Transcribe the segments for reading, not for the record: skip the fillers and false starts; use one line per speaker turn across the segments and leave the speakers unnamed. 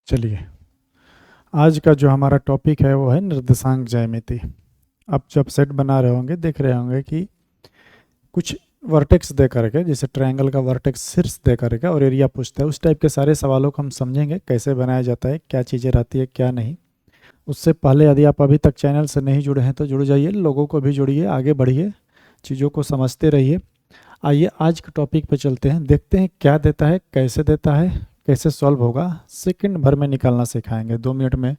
चलिए, आज का जो हमारा टॉपिक है वो है निर्देशांक ज्यामिति। आप जब सेट बना रहे होंगे देख रहे होंगे कि कुछ वर्टेक्स दे करके, जैसे ट्रायंगल का वर्टेक्स शीर्ष दे करके और एरिया पूछता है, उस टाइप के सारे सवालों को हम समझेंगे कैसे बनाया जाता है, क्या चीज़ें रहती है क्या नहीं। उससे पहले यदि आप अभी तक चैनल से नहीं जुड़े हैं तो जुड़ जाइए, लोगों को भी जुड़िए, आगे बढ़िए, चीज़ों को समझते रहिए। आइए आज के टॉपिक पे चलते हैं, देखते हैं क्या देता है, कैसे सॉल्व होगा। सेकंड भर में निकालना सिखाएंगे, 2 मिनट में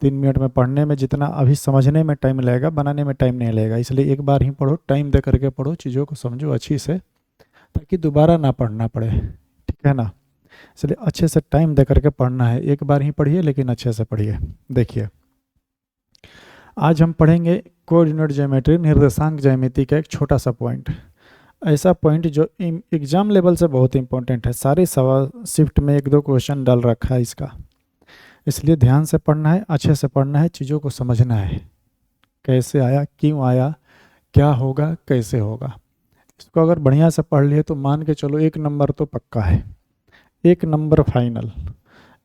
3 मिनट में पढ़ने में जितना अभी समझने में टाइम लगेगा, बनाने में टाइम नहीं लगेगा। इसलिए एक बार ही पढ़ो, टाइम दे करके पढ़ो, चीज़ों को समझो अच्छी से, ताकि दोबारा ना पढ़ना पड़े, ठीक है ना। इसलिए अच्छे से टाइम दे करके पढ़ना है, एक बार ही पढ़िए लेकिन अच्छे से पढ़िए। देखिए, आज हम पढ़ेंगे कोऑर्डिनेट ज्योमेट्री, निर्देशांक ज्यामिति का एक छोटा सा पॉइंट, ऐसा पॉइंट जो एग्जाम लेवल से बहुत इंपॉर्टेंट है। सारे सवाल शिफ्ट में 1-2 क्वेश्चन डाल रखा है इसका, इसलिए ध्यान से पढ़ना है, अच्छे से पढ़ना है, चीज़ों को समझना है, कैसे आया, क्यों आया, क्या होगा, कैसे होगा। इसको अगर बढ़िया से पढ़ लिए तो मान के चलो 1 नंबर तो पक्का है, 1 नंबर फाइनल।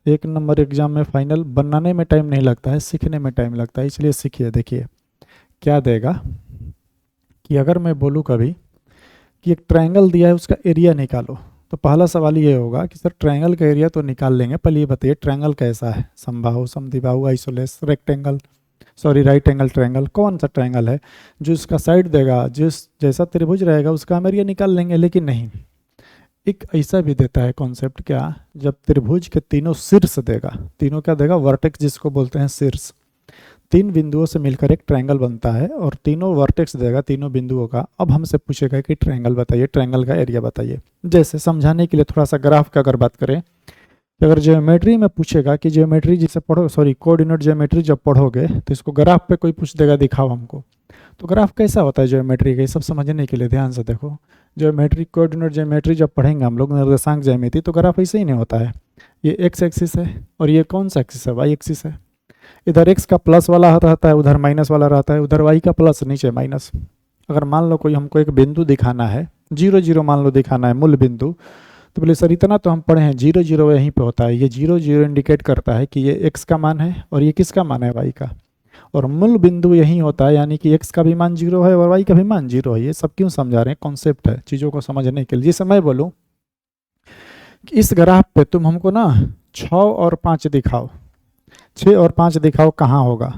1 नंबर एग्जाम में फाइनल। बनाने में टाइम नहीं लगता है, सीखने में टाइम लगता है, इसलिए सीखिए। देखिए क्या देगा कि अगर मैं बोलूँ कभी कि एक ट्रायंगल दिया है, उसका एरिया निकालो, तो पहला सवाल ये होगा कि सर ट्रायंगल का एरिया तो निकाल लेंगे, पहले ये बताइए ट्रायंगल कैसा है, समबाहु, समद्विबाहु, isosceles, rectangle, sorry right angle triangle, कौन सा ट्रायंगल है जो इसका साइड देगा, जिस जैसा त्रिभुज रहेगा उसका हम एरिया निकाल लेंगे। लेकिन नहीं, एक ऐसा भी देता है कॉन्सेप्ट, क्या, जब त्रिभुज के तीनों शीर्ष देगा, तीनों क्या देगा, वर्टेक्स जिसको बोलते हैं शीर्ष, 3 बिंदुओं से मिलकर एक ट्रायंगल बनता है और तीनों वर्टेक्स देगा तीनों बिंदुओं का। अब हमसे पूछेगा कि ट्रायंगल बताइए, ट्रायंगल का एरिया बताइए। जैसे समझाने के लिए थोड़ा सा ग्राफ का अगर बात करें, तो अगर ज्योमेट्री में पूछेगा कि ज्योमेट्री जिसे पढ़ो, सॉरी कोऑर्डिनेट ज्योमेट्री जब पढ़ोगे तो इसको ग्राफ पे कोई पूछ देगा दिखाओ हमको, तो ग्राफ कैसा होता है ज्योमेट्री का, ये सब समझने के लिए ध्यान से देखो। ज्योमेट्री, कोऑर्डिनेट ज्योमेट्री जब पढ़ेंगे हम लोग, निर्देशांक ज्यामिति, तो ग्राफ ऐसे ही नहीं होता है। ये एक्स एक्सिस है और ये कौन सा एक्सिस है, वाई एक्सिस है। इधर एक्स का प्लस वाला रहता है, उधर माइनस वाला रहता है, उधर वाई का प्लस, नीचे माइनस। अगर मान लो कोई हमको एक बिंदु दिखाना है, 0 0 मान लो दिखाना है, मूल बिंदु, तो बोले सर इतना तो हम पढ़े हैं, 0 0 यहीं पे होता है। ये 0 0 इंडिकेट करता है कि ये एक्स का मान है और ये किसका मान है, वाई का, और मूल बिंदु यही होता है, यानी कि एक्स का भी मान 0 है और वाई का भी मान 0 है। ये सब क्यों समझा रहे हैं, कॉन्सेप्ट है चीज़ों को समझने के लिए। जैसे मैं बोलूँ कि इस ग्राफ पे तुम हमको ना 6 और 5 दिखाओ, 6 और 5 दिखाओ कहाँ होगा,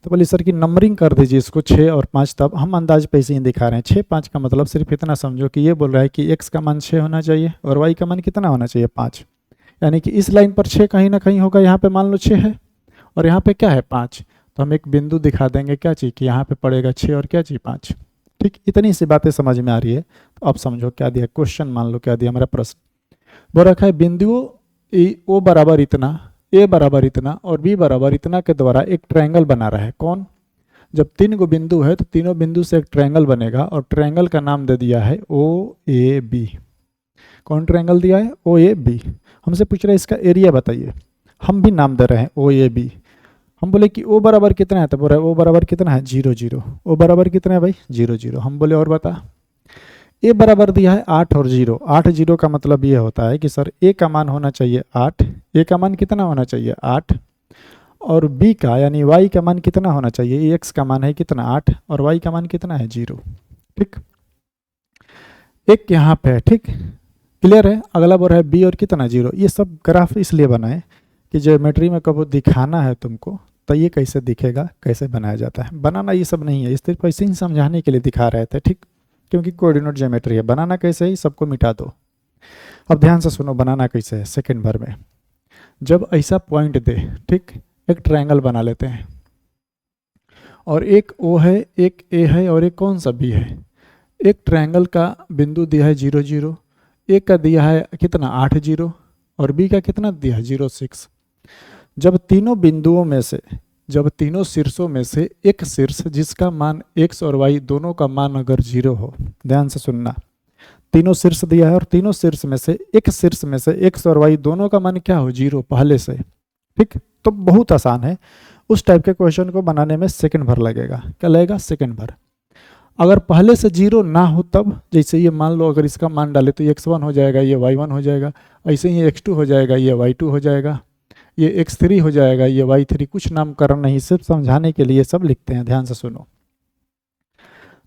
तो बोले सर की नंबरिंग कर दीजिए इसको 6 और 5, तब हम अंदाज पे ही दिखा रहे हैं। 6 5 का मतलब सिर्फ इतना समझो कि ये बोल रहा है कि एक्स का मान 6 होना चाहिए और वाई का मान कितना होना चाहिए, 5। यानी कि इस लाइन पर 6 कहीं ना कहीं होगा, यहाँ पे मान लो 6 है और यहाँ पे क्या है, 5। तो हम एक बिंदु दिखा देंगे, क्या चीज़ कि यहाँ पे पड़ेगा 6 और क्या चीज़, 5। ठीक, इतनी सी बातें समझ में आ रही है। तो अब समझो क्या दिया क्वेश्चन, मान लो क्या दिया हमारा प्रश्न, वो रखा है बिंदुओं ओ बराबर इतना, ए बराबर इतना और बी बराबर इतना के द्वारा एक ट्रायंगल बना रहा है। कौन, जब 3 गो बिंदु है तो तीनों बिंदु से एक ट्रायंगल बनेगा और ट्रायंगल का नाम दे दिया है ओ ए बी। कौन ट्रायंगल दिया है, ओ ए बी। हमसे पूछ रहा है इसका एरिया बताइए, हम भी नाम दे रहे हैं ओ ए बी। हम बोले कि ओ बराबर कितना है, तो बोल रहा है ओ बराबर कितना है, 0 0। ओ बराबर कितना है भाई, 0 0। हम बोले और बता, ए बराबर दिया है 8 और 0। 8 0 का मतलब ये होता है कि सर ए का मान होना चाहिए 8, ए का मान कितना होना चाहिए 8, और बी का यानी वाई का मान कितना होना चाहिए, एक्स का मान है कितना 8 और वाई का मान कितना है 0। ठीक, एक यहाँ पे है, ठीक क्लियर है। अगला बोल रहा है बी और कितना 0। ये सब ग्राफ इसलिए बनाए कि ज्योमेट्री में कब दिखाना है तुमको तो ये कैसे दिखेगा, कैसे बनाया जाता है। बनाना ये सब नहीं है, इस तरह ऐसे ही समझाने के लिए दिखा रहे थे, ठीक, क्योंकि कोऑर्डिनेट ज्योमेट्री है। बनाना कैसे ही सबको मिटा दो। अब ध्यान से सुनो बनाना कैसे है। सेकंड भर में जब ऐसा पॉइंट दे, ठीक, एक ट्रायंगल बना लेते हैं और एक ओ है, एक ए है और एक कौन सा बी है। एक ट्रायंगल का बिंदु दिया है 0 0, एक का दिया है कितना 8 0 और बी का कितना दिया है 0 6। जब तीनों बिंदुओं में से, जब तीनों शीर्षों में से एक शीर्ष जिसका मान एक्स और वाई दोनों का मान अगर 0 हो, ध्यान से सुनना, तीनों शीर्ष दिया है और तीनों शीर्ष में से एक शीर्ष में से एक्स और वाई दोनों का मान क्या हो, 0 पहले से, ठीक, तो बहुत आसान है। उस टाइप के क्वेश्चन को बनाने में सेकंड भर लगेगा। क्या लगेगा, सेकंड भर। अगर पहले से 0 ना हो तब, जैसे ये मान लो अगर इसका मान डाले तो x1 हो जाएगा, ये y1 हो जाएगा, ऐसे ही x2 हो जाएगा, ये y2 हो जाएगा, ये x3 हो जाएगा, ये y3, कुछ नामकरण नहीं, सिर्फ समझाने के लिए सब लिखते हैं, ध्यान से सुनो।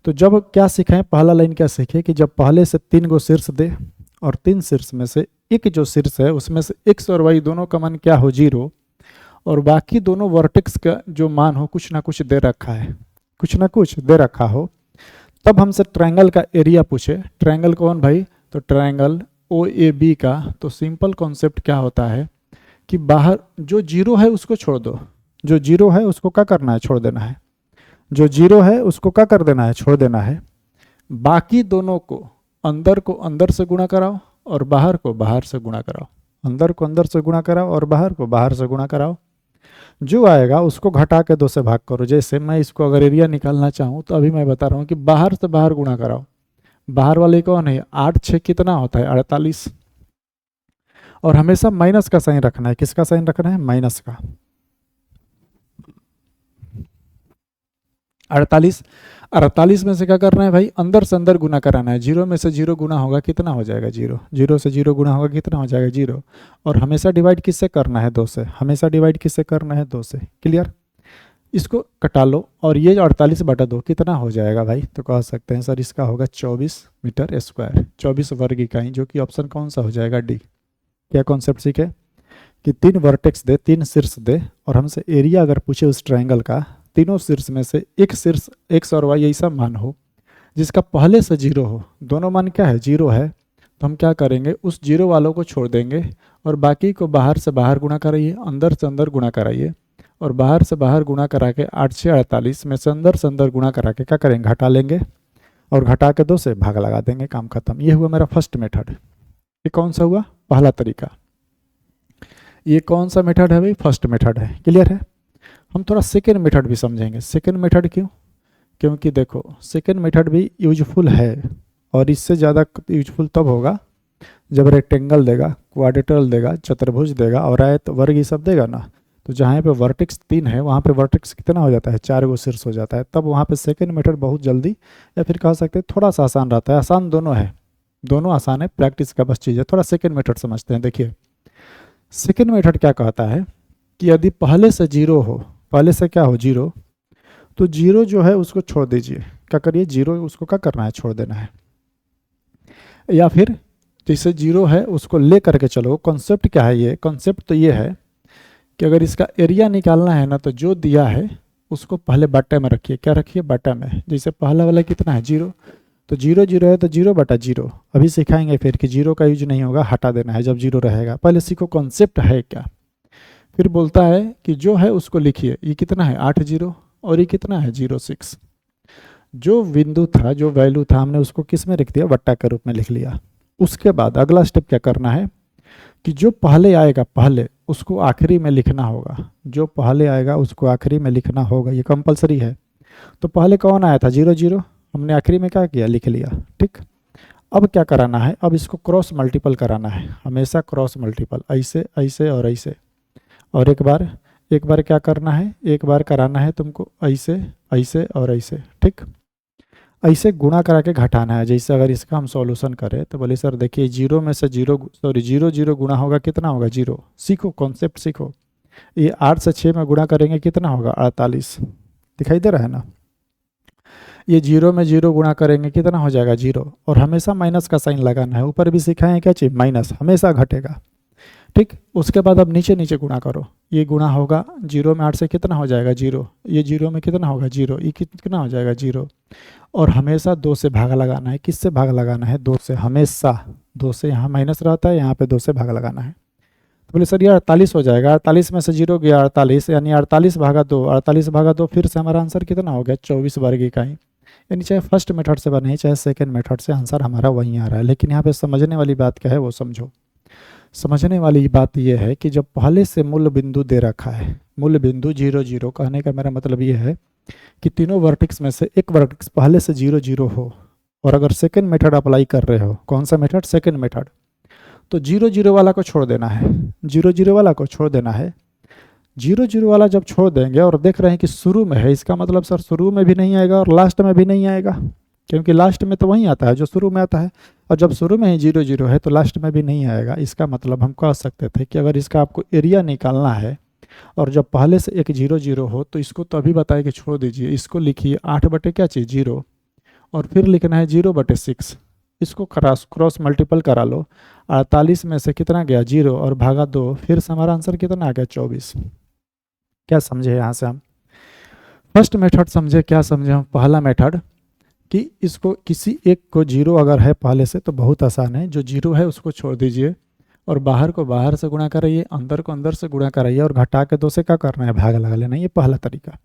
तो जब क्या सीखें, पहला लाइन क्या सीखे कि जब पहले से 3 गो शीर्ष दे और 3 शीर्ष में से एक जो शीर्ष है उसमें से x और y दोनों का मान क्या हो 0, और बाकी दोनों वर्टेक्स का जो मान हो कुछ ना कुछ दे रखा है, कुछ ना कुछ दे रखा हो, तब हमसे ट्रायंगल का एरिया पूछे। ट्रायंगल कौन भाई, तो ट्रायंगल OAB का। तो सिंपल कॉन्सेप्ट क्या होता है कि बाहर जो 0 है उसको छोड़ दो, जो 0 है उसको क्या करना है, छोड़ देना है, जो 0 है उसको क्या कर देना है, छोड़ देना है। बाकी दोनों को अंदर से गुणा कराओ और बाहर को बाहर से गुणा कराओ, अंदर को अंदर से गुणा कराओ और बाहर को बाहर से गुणा कराओ। जो आएगा उसको घटा के 2 से भाग करो। जैसे मैं इसको अगर एरिया निकालना चाहूँ तो अभी मैं बता रहा हूँ कि बाहर से बाहर गुणा कराओ। बाहर वाले कौन है, 8 6 कितना होता है 48, और हमेशा माइनस का साइन रखना है। किसका साइन रखना है, माइनस का। 48 में से क्या करना है भाई, अंदर से अंदर गुना कराना है। 0 में से 0 गुना होगा कितना हो जाएगा 0, 0 से 0 गुना होगा कितना हो जाएगा 0, और हमेशा डिवाइड किससे करना है 2 से, हमेशा डिवाइड किससे करना है 2 से। क्लियर, इसको कटा लो और ये 48 बटा 2 कितना हो जाएगा भाई, तो कह सकते हैं सर इसका होगा 24 मीटर स्क्वायर, 24 वर्ग इकाई, जो कि ऑप्शन कौन सा हो जाएगा डी। क्या कॉन्सेप्ट सीखे कि 3 वर्टेक्स दे, 3 शीर्ष दे, और हमसे एरिया अगर पूछे उस ट्रायंगल का, तीनों शीर्ष में से एक शीर्ष x और y ऐसा मान हो जिसका पहले से 0 हो, दोनों मान क्या है 0 है, तो हम क्या करेंगे उस 0 वालों को छोड़ देंगे और बाकी को बाहर से बाहर गुणा कराइए, अंदर से अंदर गुणा कराइए, और बाहर से बाहर गुणा करा के 8 6 48 में से अंदर गुणा करा के क्या करेंगे, घटा लेंगे, और घटा के 2 से भाग लगा देंगे, काम खत्म। ये हुआ मेरा फर्स्ट मेथड। ये कौन सा हुआ, पहला तरीका। ये कौन सा मेथड है भाई, फर्स्ट मेथड है। क्लियर है। हम थोड़ा सेकेंड मेथड भी समझेंगे। सेकेंड मेथड क्यों, क्योंकि देखो सेकेंड मेथड भी यूजफुल है, और इससे ज़्यादा यूजफुल तब होगा जब रेक्टेंगल देगा, क्वाड्रेटरल देगा, चतुर्भुज देगा और आयत वर्ग ये सब देगा ना, तो जहाँ पे वर्टेक्स 3 है वहाँ पे वर्टेक्स कितना हो जाता है 4 गो शीर्ष हो जाता है। तब वहाँ पे सेकेंड मेथड बहुत जल्दी, या फिर कह सकते हैं थोड़ा सा आसान रहता है। आसान दोनों है, दोनों आसान है, प्रैक्टिस का बस चीज़ है। थोड़ा सेकेंड मेथड समझते हैं। देखिए सेकेंड मेथड क्या कहता है कि यदि पहले से 0 हो, पहले से क्या हो 0, तो 0 जो है उसको छोड़ दीजिए। क्या करिए 0 उसको क्या करना है, छोड़ देना है। या फिर जैसे 0 है उसको ले करके चलो। कॉन्सेप्ट क्या है, ये कॉन्सेप्ट तो ये है कि अगर इसका एरिया निकालना है ना, तो जो दिया है उसको पहले बट्टे में रखिए। क्या रखिए, बट्टा में। जैसे पहला वाला कितना है 0, तो 0 0 है तो 0 बटा 0। अभी सिखाएंगे फिर कि 0 का यूज नहीं होगा, हटा देना है जब 0 रहेगा। पहले सीखो कॉन्सेप्ट है क्या। फिर बोलता है कि जो है उसको लिखिए। ये कितना है 8 0, और ये कितना है 0 6। जो बिंदु था, जो वैल्यू था, हमने उसको किस में लिख दिया, बट्टा के रूप में लिख लिया। उसके बाद अगला स्टेप क्या करना है कि जो पहले आएगा पहले उसको आखिरी में लिखना होगा। जो पहले आएगा उसको आखिरी में लिखना होगा, ये कंपलसरी है। तो पहले कौन आया था 0 0, हमने आखिरी में क्या किया, लिख लिया। ठीक, अब क्या कराना है, अब इसको क्रॉस मल्टीपल कराना है। हमेशा क्रॉस मल्टीपल, ऐसे ऐसे और ऐसे, और एक बार क्या करना है, एक बार कराना है तुमको ऐसे ऐसे और ऐसे। ठीक, ऐसे गुणा करा के घटाना है। जैसे अगर इसका हम सॉल्यूशन करें तो बोले सर देखिए 0 में से 0 0 गुणा होगा कितना होगा 0। सीखो कॉन्सेप्ट सीखो। ये 8 से 6 में गुणा करेंगे कितना होगा 48। दिखाई दे रहा है ना। ये 0 में 0 गुणा करेंगे कितना हो जाएगा 0, और हमेशा माइनस का साइन लगाना है। ऊपर भी सिखाएं क्या चीज़, माइनस हमेशा घटेगा। ठीक, उसके बाद अब नीचे नीचे गुणा करो। ये गुणा होगा 0 में 8 से कितना हो जाएगा 0, ये 0 में कितना होगा 0, ये कितना हो जाएगा 0, और हमेशा 2 से भाग लगाना है। किससे भाग लगाना है, 2 से। हमेशा 2 से, यहाँ माइनस रहता है, यहाँ पे 2 से भाग लगाना है। तो बोले सर ये 48 हो जाएगा। 48 में से 0 गया 48, यानी 48 भागा 2, 48 भागा 2, फिर से हमारा आंसर कितना हो गया 24 वर्ग इकाई। यानी चाहे फर्स्ट मेथड से बने चाहे सेकेंड मेथड से, आंसर हमारा वहीं आ रहा है। लेकिन यहाँ पे समझने वाली बात क्या है वो समझो। समझने वाली बात यह है कि जब पहले से मूल बिंदु दे रखा है, मूल बिंदु 0 0, कहने का मेरा मतलब ये है कि तीनों वर्टेक्स में से एक वर्टेक्स पहले से 0 0 हो, और अगर सेकेंड मेथड अप्लाई कर रहे हो, कौन सा मेथड, सेकेंड मेथड, तो 0 0 वाला को छोड़ देना है। 0 0 वाला को छोड़ देना है। 0 0 वाला जब छोड़ देंगे और देख रहे हैं कि शुरू में है, इसका मतलब सर शुरू में भी नहीं आएगा और लास्ट में भी नहीं आएगा, क्योंकि लास्ट में तो वही आता है जो शुरू में आता है, और जब शुरू में ही 0 0 है तो लास्ट में भी नहीं आएगा। इसका मतलब हम कह सकते थे कि अगर इसका आपको एरिया निकालना है और जब पहले से एक 0 0 हो तो इसको तो अभी बताए कि छोड़ दीजिए, इसको लिखिए 8 बटे क्या चीज़ 0, और फिर लिखना है 0 बटे 6। इसको क्रॉस मल्टीपल करा लो, 48 में से कितना गया 0 और भागा 2, फिर से हमारा आंसर कितना आ गया 24। क्या समझे यहाँ से हम? फर्स्ट मेथड समझे, क्या समझे हम? पहला मेथड कि इसको किसी एक को 0 अगर है पहले से तो बहुत आसान है, जो 0 है उसको छोड़ दीजिए और बाहर को बाहर से गुणा कराइए, अंदर को अंदर से गुणा कराइए और घटा के 2 से क्या करना है, भाग लगा लेना। ये पहला तरीका।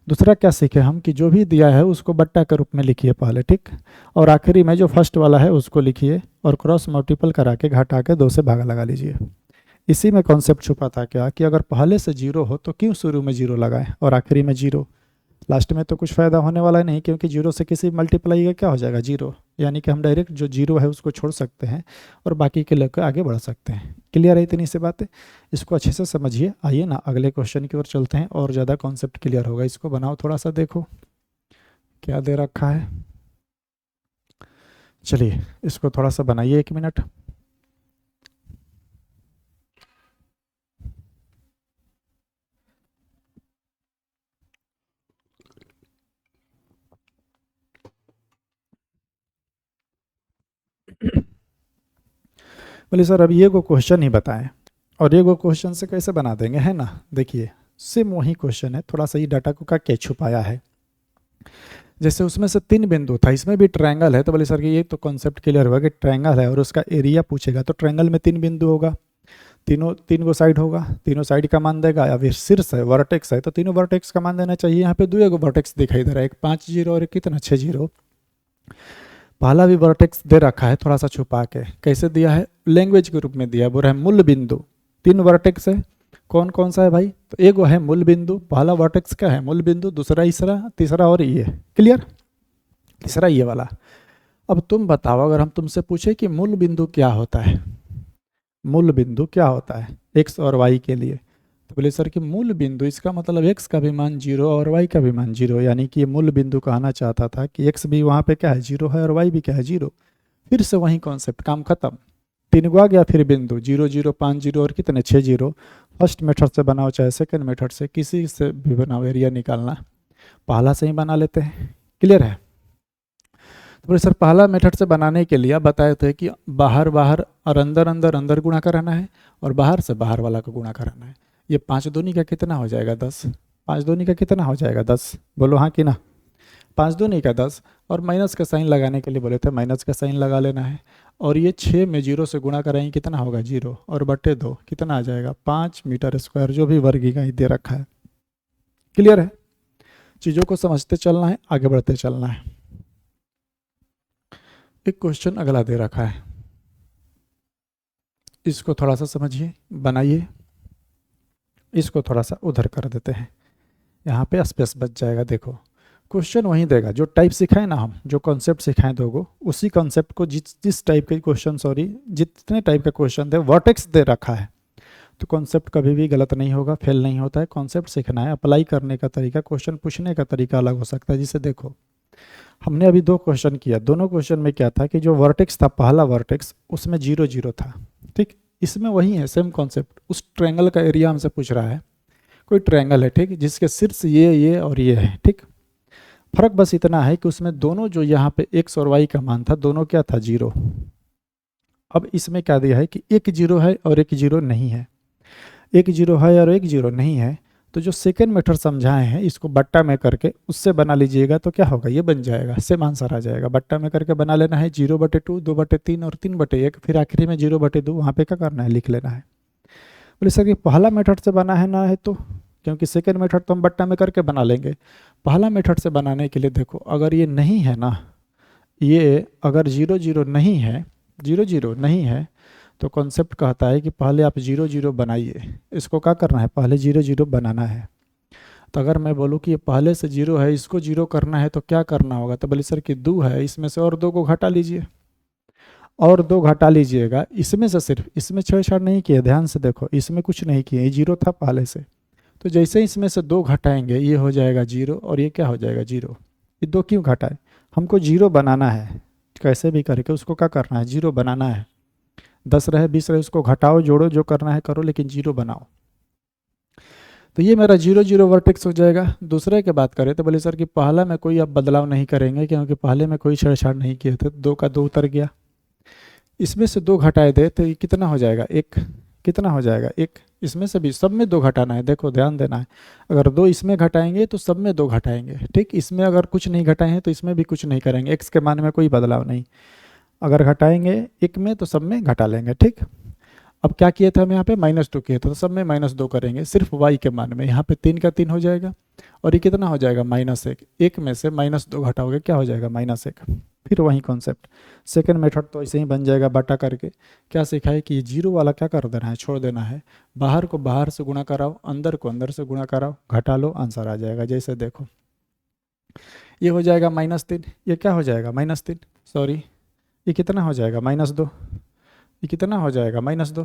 दूसरा क्या सीखे हम कि जो भी दिया है उसको बट्टा के रूप में लिखिए पहले, ठीक, और आखिरी में जो फर्स्ट वाला है उसको लिखिए और क्रॉस मल्टीपल करा के घटा के 2 से भागा लगा लीजिए। इसी में कॉन्सेप्ट छुपा था क्या कि अगर पहले से 0 हो तो क्यों शुरू में 0 लगाएं और आखिरी में 0? लास्ट में तो कुछ फ़ायदा होने वाला नहीं, क्योंकि 0 से किसी मल्टीप्लाई का क्या हो जाएगा 0, यानी कि हम डायरेक्ट जो 0 है उसको छोड़ सकते हैं और बाकी के लेकर आगे बढ़ सकते हैं। क्लियर है इतनी सी बातें? इसको अच्छे से समझिए। आइए ना अगले क्वेश्चन की ओर चलते हैं और ज़्यादा कॉन्सेप्ट क्लियर होगा। इसको बनाओ थोड़ा सा, देखो क्या दे रखा है। चलिए इसको थोड़ा सा बनाइए, 1 मिनट। बोले सर अब ये को क्वेश्चन ही बताएं और ये को क्वेश्चन से कैसे बना देंगे, है ना? देखिए सेम वही क्वेश्चन है, थोड़ा सा ये डाटा को का क्या छुपाया है। जैसे उसमें से 3 बिंदु था, इसमें भी ट्रायंगल है, तो बोले सर कि ये तो कॉन्सेप्ट क्लियर हुआ कि ट्रायंगल है और उसका एरिया पूछेगा तो ट्रायंगल में 3 बिंदु होगा, तीन गो साइड होगा, तीनों साइड का मान देगा, या फिर शीर्ष है वर्टेक्स है तो तीनों वर्टेक्स का मान देना चाहिए। यहाँ पे 2 गो वर्टेक्स दिखाई दे रहा है, एक 5 0 और एक कितना 6 0। पहला भी वर्टेक्स दे रखा है थोड़ा सा छुपा के, कैसे दिया है, लैंग्वेज के रूप में दिया है, बोल रहा है मूल बिंदु। 3 वर्टेक्स है, कौन कौन सा है भाई? तो एक है मूल बिंदु, पहला वर्टेक्स क्या है मूल बिंदु, दूसरा तीसरा और ये। क्लियर? तीसरा ये वाला। अब तुम बताओ अगर हम तुमसे पूछे कि मूल बिंदु क्या होता है, मूल बिंदु क्या होता है एक्स और वाई के लिए, तो बोले सर कि मूल बिंदु इसका मतलब एक्स का भी मान 0 और वाई का भी मान 0, यानी कि ये मूल बिंदु कहना चाहता था कि एक्स भी वहाँ पे क्या है 0 है और वाई भी क्या है 0। फिर से वही कॉन्सेप्ट, काम खत्म। 3 गो आ गया, फिर बिंदु 0 0 5 0 और कितने 6 0। फर्स्ट मेथड से बनाओ चाहे सेकंड मेथड से, किसी से भी बनाओ, एरिया निकालना पहला से ही बना लेते हैं। क्लियर है? तो बोले सर पहला मेथड से बनाने के लिए आप बताए थे कि बाहर बाहर और अंदर अंदर अंदर गुणा कराना है और बाहर से बाहर वाला को गुणा कराना है। ये 5 दूनी का कितना हो जाएगा 10, 5 दूनी का कितना हो जाएगा 10, बोलो हाँ कि ना? 5 दूनी का 10, और माइनस का साइन लगाने के लिए बोले थे माइनस का साइन लगा लेना है। और ये 6 में 0 से गुणा कराएंगे कितना होगा 0 और बटे 2 कितना आ जाएगा 5 मीटर स्क्वायर, जो भी वर्ग इकाई दे रखा है। क्लियर है? चीज़ों को समझते चलना है, आगे बढ़ते चलना है। एक क्वेश्चन अगला दे रखा है, इसको थोड़ा सा समझिए, बनाइए। इसको थोड़ा सा उधर कर देते हैं, यहाँ पे स्पेस बच जाएगा। देखो क्वेश्चन वही देगा जो टाइप सिखाए ना हम, जो कॉन्सेप्ट सिखाएं दोगो, उसी कॉन्सेप्ट को जिस टाइप के क्वेश्चन, जितने टाइप का क्वेश्चन दे, वर्टेक्स दे रखा है तो कॉन्सेप्ट कभी भी गलत नहीं होगा, फेल नहीं होता है। कॉन्सेप्ट सीखना है, अप्लाई करने का तरीका, क्वेश्चन पूछने का तरीका अलग हो सकता है। जिसे देखो हमने अभी 2 क्वेश्चन किया, दोनों क्वेश्चन में क्या था कि जो वर्टेक्स था पहला वर्टेक्स उसमें 0 0 था, ठीक। इसमें वही है सेम कॉन्सेप्ट, उस ट्रायंगल का एरिया हमसे पूछ रहा है। कोई ट्रायंगल है, ठीक, जिसके शीर्ष ये और ये है, ठीक। फर्क बस इतना है कि उसमें दोनों जो यहाँ पे एक्स और वाई का मान था दोनों क्या था 0। अब इसमें क्या दिया है कि एक 0 है और एक 0 नहीं है, एक 0 है और एक 0 नहीं है। तो जो सेकेंड मेथड समझाए हैं इसको बट्टा में करके उससे बना लीजिएगा तो क्या होगा, ये बन जाएगा, सेम आंसर आ जाएगा। बट्टा में करके बना लेना है 0/2, 2/3 और 3/1, फिर आखिरी में 0/2 वहाँ पे क्या करना है, लिख लेना है। बोले सर कि पहला मेथड से बना है ना है तो, क्योंकि सेकेंड मेथड तो हम बट्टा में करके बना लेंगे। पहला मेथड से बनाने के लिए देखो अगर ये नहीं है ना, ये अगर 0 0 नहीं है, 0 0 नहीं है तो कॉन्सेप्ट कहता है कि पहले आप 0 0 बनाइए। इसको क्या करना है, पहले 0 0 बनाना है। तो अगर मैं बोलूँ कि ये पहले से 0 है, इसको 0 करना है तो क्या करना होगा, तो बोले सर कि 2 है, इसमें से और 2 को घटा लीजिए, और 2 घटा लीजिएगा। इसमें से सिर्फ, इसमें छेड़छाड़ नहीं किए, ध्यान से देखो, इसमें कुछ नहीं किए, ये 0 था पहले से। तो जैसे इसमें से 2 घटाएंगे ये हो जाएगा 0 और ये क्या हो जाएगा 0। ये 2 क्यों घटाए, हमको जीरो बनाना है, कैसे भी करके उसको क्या करना है, जीरो बनाना है। 10 रहे 20 रहे उसको घटाओ जोड़ो जो करना है करो, लेकिन जीरो बनाओ। तो ये मेरा जीरो जीरो वर्टेक्स हो जाएगा। दूसरे की बात करें तो बोले सर कि पहला में कोई अब बदलाव नहीं करेंगे क्योंकि पहले में कोई छेड़छाड़ नहीं किए थे, 2 का 2 उतर गया। इसमें से 2 घटाए थे तो ये कितना हो जाएगा, 1। कितना हो जाएगा, 1। इसमें से भी सब में 2 घटाना है, देखो ध्यान देना है। अगर 2 इसमें घटाएंगे तो सब में 2 घटाएंगे, ठीक। इसमें अगर कुछ नहीं घटाए हैं तो इसमें भी कुछ नहीं करेंगे, एक्स के मान में कोई बदलाव नहीं। अगर घटाएंगे एक में तो सब में घटा लेंगे, ठीक। अब क्या किए थे हम यहाँ पे, -2 किए थे तो सब में -2 करेंगे सिर्फ y के मान में। यहाँ पे 3 का 3 हो जाएगा और ये कितना हो जाएगा, -1। 1 में से -2 घटाओगे क्या हो जाएगा, -1। फिर वही कॉन्सेप्ट, सेकंड मेथड तो ऐसे ही बन जाएगा बटा करके। क्या सीखा है कि ये जीरो वाला क्या कर देना है, छोड़ देना है। बाहर को बाहर से गुणा कराओ, अंदर को अंदर से गुणा कराओ, घटा लो, आंसर आ जाएगा। जैसे देखो ये हो जाएगा -3, ये क्या हो जाएगा -3, सॉरी ये कितना हो जाएगा -2, ये कितना हो जाएगा -2,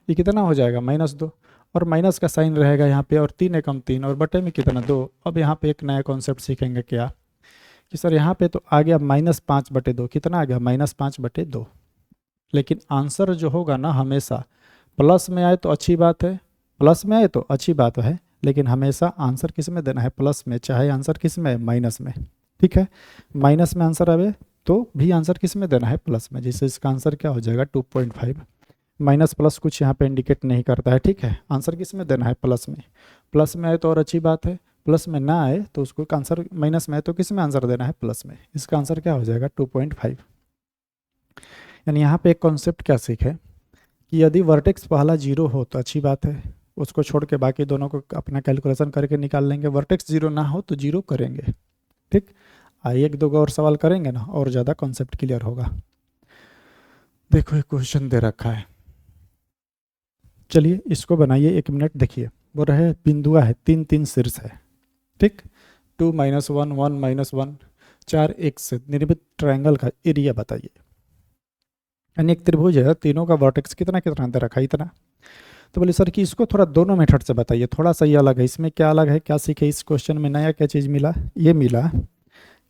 ये कितना हो जाएगा -2, और माइनस का साइन रहेगा यहाँ पे, और 3 एकम 3 और बटे में कितना 2। अब यहाँ पे एक नया कॉन्सेप्ट सीखेंगे क्या कि सर यहाँ पे तो आ गया -5/2, कितना आ गया, -5/2। लेकिन आंसर जो होगा ना हमेशा प्लस में आए तो अच्छी बात है, प्लस में आए तो अच्छी बात है, लेकिन हमेशा आंसर किस में देना है, प्लस में, चाहे आंसर किस में, माइनस में, ठीक है। माइनस में आंसर आवे तो भी आंसर किस में देना है, प्लस में। जिससे इसका आंसर क्या हो जाएगा 2.5। माइनस प्लस कुछ यहाँ पे इंडिकेट नहीं करता है, ठीक है। आंसर किस में देना है, प्लस में। प्लस में आए तो और अच्छी बात है, प्लस में ना आए तो उसको आंसर माइनस में आए तो किस में आंसर देना है, प्लस में। इसका आंसर क्या हो जाएगा 2.5। यानी यहाँ पे एक कॉन्सेप्ट क्या सीखे कि यदि वर्टेक्स पहला जीरो हो तो अच्छी बात है, उसको छोड़ के बाकी दोनों को अपना कैलकुलेशन करके निकाल लेंगे। वर्टेक्स जीरो ना हो तो जीरो करेंगे, ठीक। आइए 1-2 और सवाल करेंगे ना, और ज़्यादा कॉन्सेप्ट क्लियर होगा। देखो एक क्वेश्चन दे रखा है, चलिए इसको बनाइए 1 मिनट। देखिए वो रहे बिंदुआ है, 3 शीर्ष है, ठीक। 2 -1 1 -1 4 एक से निर्मित ट्रायंगल का एरिया बताइए। यानी एक त्रिभुज है, तीनों का वर्टेक्स कितना कितना दे रखा है, इतना। तो बोले सर कि इसको थोड़ा दोनों मेथड से बताइए, थोड़ा सा ये अलग है। इसमें क्या अलग है, क्या सीखे इस क्वेश्चन में, नया क्या चीज़ मिला। ये मिला